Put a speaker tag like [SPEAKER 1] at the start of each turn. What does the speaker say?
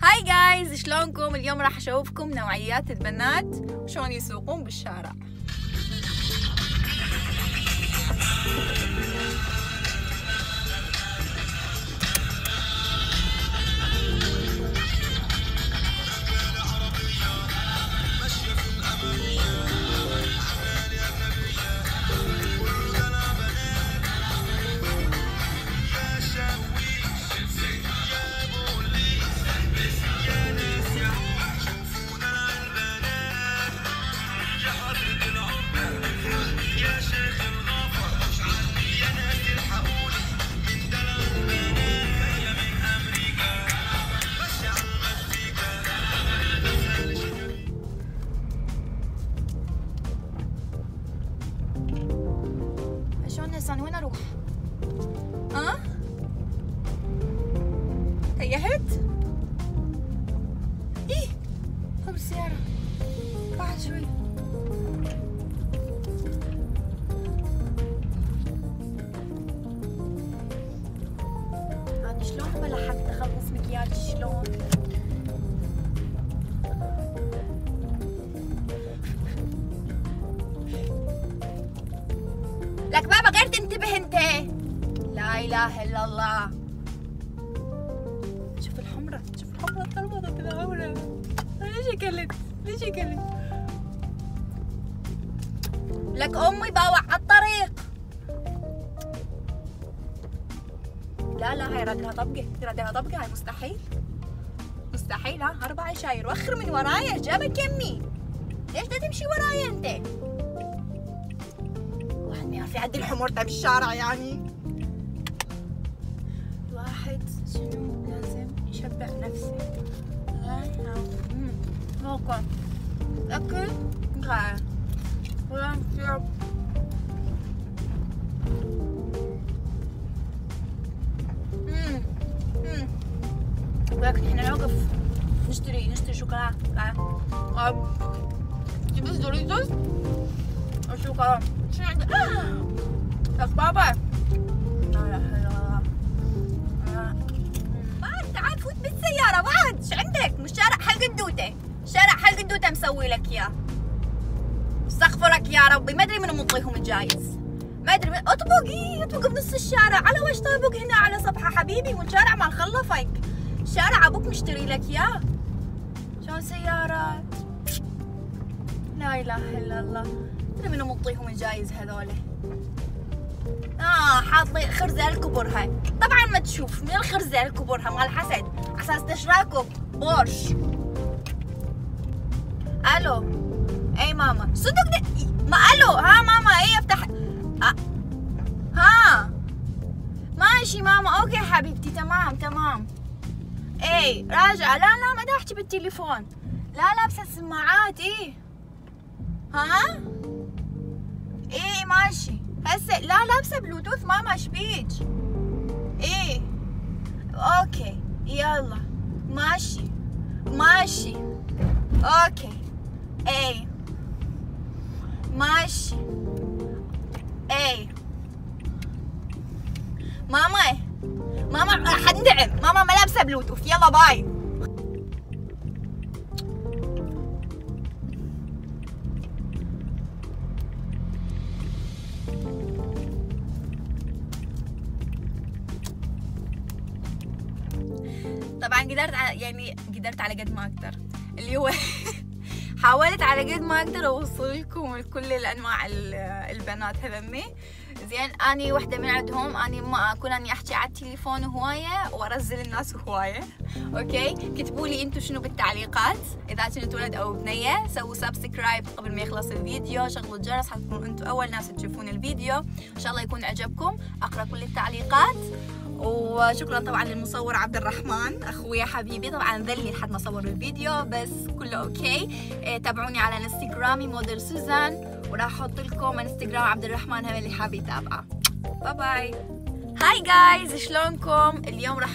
[SPEAKER 1] هاي جايز، شلونكم؟ اليوم راح اشوفكم نوعيات البنات وشلون يسوقون بالشارع. شلون هسه وين اروح؟ ها؟ تيهت؟ ايه خذ السيارة بعد شوي. أنا شلون ما لحقت أخلص مكياجي شلون؟ لك بابا غير تنتبه انت. لا اله الا الله. شوف الحمرة، شوف الحمرة طلبت العمرة. ليش اكلت؟ لك امي باوع على الطريق. لا هاي راد لها طبقة، هاي مستحيل. ها 4 عشاير وخر من ورايا، جابك يمي. ليش لا تمشي ورايا انت؟ واحد ما يعرف يعدي الحمر بالشارع يعني. الواحد شنو لازم يشبع نفسه. هاكا اكل غاية ولا شرب. ولكن احنا نوقف نشتري شوكولاته. جبت دوريتوس وشوكولاته. شنو عندك؟ لك بابا لا اله الا الله. بعد تعال فوت بالسيارة بعد. ايش عندك؟ مش شارع حلق الدوته مسوي لك اياه. استغفرك يا ربي، ما ادري من مطيهم الجايز، ما ادري اطبق بنص الشارع. على وش طابق هنا على صفحة حبيبي؟ من شارع مال خلفك، شارع ابوك مشتري لك اياه. شلون سيارات؟ لا اله الا الله. ادري من مطيهم الجايز هذوله. حاط لي خرزة الكبر هاي. طبعا ما تشوف من الخرزة الكبر هاي مال حسد اساس تشراكب بورش. الو اي ماما صدق ما الو. ها ماما اي افتح. ها ماشي ماما. اوكي حبيبتي تمام. اي راجعة. لا ما دا احكي بالتليفون. لا لابسة السماعات. ايه ها ايه ماشي هسه. لا لابسة بلوتوث ماما. شبيج؟ ايه اوكي يلا ماشي اوكي. ايه ماشي. ايه ماما حندعم. ماما ما لابسة بلوتوث. يلا باي. طبعا قدرت على قد ما اقدر اللي هو حاولت على قد ما اقدر اوصل لكم كل الانواع البنات هذني. زين اني وحده من عندهم. اني ما اكون اني احكي على التليفون هوايه وارزل الناس هوايه. اوكي كتبوا لي انتم شنو بالتعليقات. اذا كنت ولد او بنيه سووا سبسكرايب قبل ما يخلص الفيديو، شغلوا الجرس حتى تكونوا انتم اول ناس تشوفون الفيديو. ان شاء الله يكون عجبكم. اقرا كل التعليقات. وشكرا طبعا للمصور عبد الرحمن اخويا حبيبي. طبعا ذلني لحد ما صور الفيديو بس كله اوكي. تابعوني على الانستغرامي موديل سوزان، وراح احط لكم انستغرام عبد الرحمن هم اللي حاب يتابعه. باي. هاي جايز، شلونكم؟ اليوم راح